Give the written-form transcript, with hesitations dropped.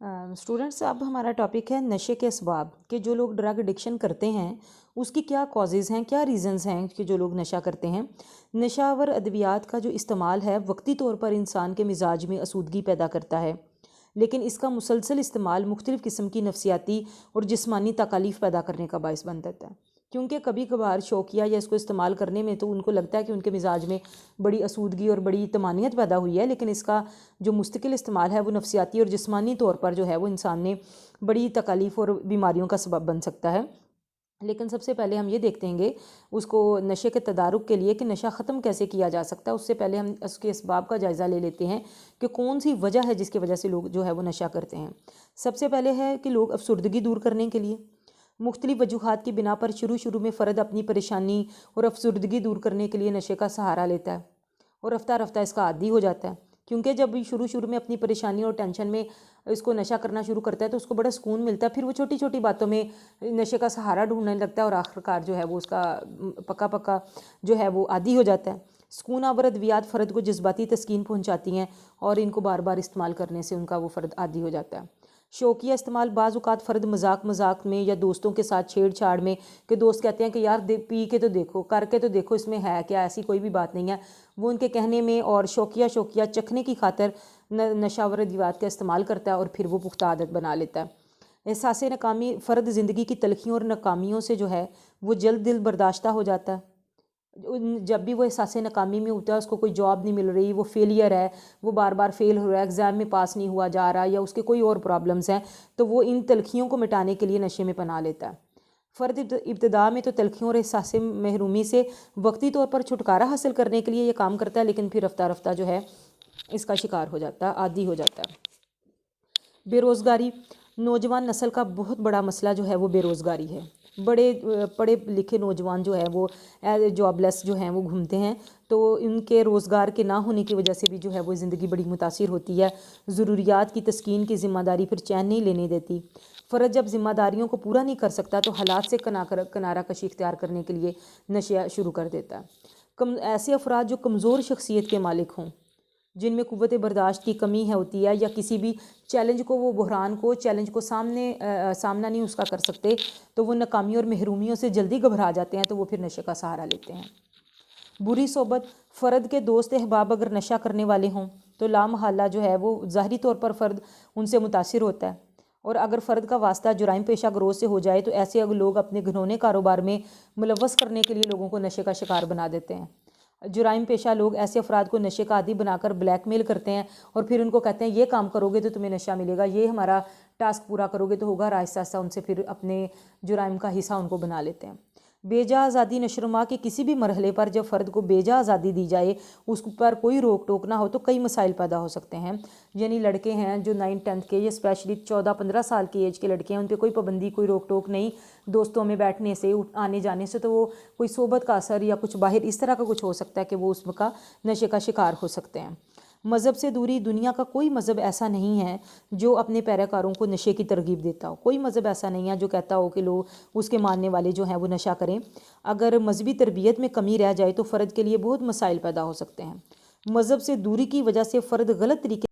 Students, अब हमारा topic है नशे के असबाब कि जो लोग ड्रग एडिक्शन करते हैं उसकी क्या कॉजेज़ हैं, क्या रीज़न्स हैं कि जो लोग नशा करते हैं। नशावर अद्वियात का जो इस्तेमाल है वक्ती तौर पर इंसान के मिजाज में आसूदगी पैदा करता है, लेकिन इसका मुसलसल इस्तेमाल मुख्तलिफ़ किस्म की नफसियाती और जिस्मानी तकालीफ पैदा करने का बायस बन जाता है। क्योंकि कभी कभार शौकिया या इसको इस्तेमाल करने में तो उनको लगता है कि उनके मिजाज में बड़ी आसूदगी और बड़ी तमानियत पैदा हुई है, लेकिन इसका जो मुस्तकिल इस्तेमाल है वो नफसियाती और जिस्मानी तौर पर जो है वो इंसान ने बड़ी तकालीफ और बीमारियों का सबब बन सकता है। लेकिन सबसे पहले हम ये देखते हैं उसको नशे के तदारुक के लिए कि नशा ख़त्म कैसे किया जा सकता है। उससे पहले हम उसके इसबाब का जायज़ा ले लेते हैं कि कौन सी वजह है जिसकी वजह से लोग जो है वो नशा करते हैं। सबसे पहले है कि लोग अफसुर्दगी दूर करने के लिए मुख्तलिफ़ वजूहात की बिना पर शुरू में फ़र्द अपनी परेशानी और अफसुर्दगी दूर करने के लिए नशे का सहारा लेता है और रफ्ता रफ्ता इसका आदी हो जाता है। क्योंकि जब शुरू में अपनी परेशानी और टेंशन में इसको नशा करना शुरू करता है तो उसको बड़ा सुकून मिलता है, फिर वो छोटी छोटी बातों में नशे का सहारा ढूंढने लगता है और आखिरकार जो है वो उसका पक्का जो है वो आदी हो जाता है। सुकून आवर अद्वियात फ़र्द को जज्बाती तस्कीन पहुँचाती हैं और इनको बार बार इस्तेमाल करने से उनका वो फ़र्द आदी हो जाता है। शौकिया इस्तेमाल बाज़ औक़ात फ़र्द मजाक में या दोस्तों के साथ छेड़छाड़ में कि दोस्त कहते हैं कि यार पी के तो देखो, करके तो देखो, इसमें है क्या, ऐसी कोई भी बात नहीं है, वो उनके कहने में और शौकिया चखने की खातर नशावर अद्वियात का इस्तेमाल करता है और फिर वो पुख्ता आदत बना लेता है। एहसास नाकामी फ़र्द ज़िंदगी की तलखियों और नाकामियों से जो है वो जल्द दिल बर्दाश्ता हो जाता है। जब भी वो एहसास नाकामी में होता है, उसको कोई जॉब नहीं मिल रही, वो फेलियर है, वो बार बार फेल हो रहा है, एग्ज़ाम में पास नहीं हुआ जा रहा या उसके कोई और प्रॉब्लम्स हैं, तो वो इन तलखियों को मिटाने के लिए नशे में पना लेता है। फ़र्द इब्तिदा में तो तलखियों और एहसास महरूमी से वक्ती तौर पर छुटकारा हासिल करने के लिए ये काम करता है, लेकिन फिर रफ्ता रफ्ता जो है इसका शिकार हो जाता है, आदी हो जाता है। बेरोज़गारी नौजवान नस्ल का बहुत बड़ा मसला जो है वो बेरोज़गारी है। बड़े पढ़े लिखे नौजवान जो है वो जॉबलेस जो हैं वो घूमते हैं, तो इनके रोज़गार के ना होने की वजह से भी जो है वो ज़िंदगी बड़ी मुतासिर होती है। ज़रूरियात की तस्कीन की ज़िम्मेदारी फिर चैन नहीं लेने देती। फ़र्द जब ज़िम्मेदारियों को पूरा नहीं कर सकता तो हालात से किनारा कशी इख्तियार करने के लिए नशा शुरू कर देता है। ऐसे अफराद जो कमज़ोर शख्सियत के मालिक हों, जिनमें कुव्वत बर्दाश्त की कमी है होती है, या किसी भी चैलेंज को चैलेंज को सामना नहीं उसका कर सकते, तो वो नाकामी और महरूमियों से जल्दी घबरा जाते हैं, तो वो फिर नशे का सहारा लेते हैं। बुरी सोबत फ़र्द के दोस्त अहबाब अगर नशा करने वाले हों तो लामहल्ला जो है वो ज़ाहिरी तौर पर फ़र्द उनसे मुतासिर होता है, और अगर फ़र्द का वास्ता जुराइम पेशा गरोह से हो जाए तो ऐसे लोग अपने घिनौने कारोबार में मुलव्वस करने के लिए लोगों को नशे का शिकार बना देते हैं। जुराइम पेशा लोग ऐसे अफराद को नशे का आदी बनाकर ब्लैकमेल करते हैं और फिर उनको कहते हैं ये काम करोगे तो तुम्हें नशा मिलेगा, ये हमारा टास्क पूरा करोगे तो होगा। आहिस्ता आहिस्ता उनसे फिर अपने जुराइम का हिस्सा उनको बना लेते हैं। बेजा आज़ादी नशोनुमा के किसी भी मरहले पर जब फ़र्द को बेजा आज़ादी दी जाए, उस पर कोई रोक टोक ना हो, तो कई मसाइल पैदा हो सकते हैं। यानी लड़के हैं जो 9-10 के या स्पेशली 14-15 साल की एज के लड़के हैं, उन पर कोई पाबंदी, कोई रोक टोक नहीं, दोस्तों में बैठने से, आने जाने से, तो वो कोई सोबत का असर या कुछ बाहर इस तरह का कुछ हो सकता है कि वो उसका नशे का शिकार हो सकते हैं। मज़हब से दूरी दुनिया का कोई मज़हब ऐसा नहीं है जो अपने पैरोकारों को नशे की तरगीब देता हो। कोई मज़हब ऐसा नहीं है जो कहता हो कि लोग उसके मानने वाले जो हैं वो नशा करें। अगर मजहबी तरबियत में कमी रह जाए तो फ़र्द के लिए बहुत मसाइल पैदा हो सकते हैं। मज़हब से दूरी की वजह से फ़र्द गलत तरीके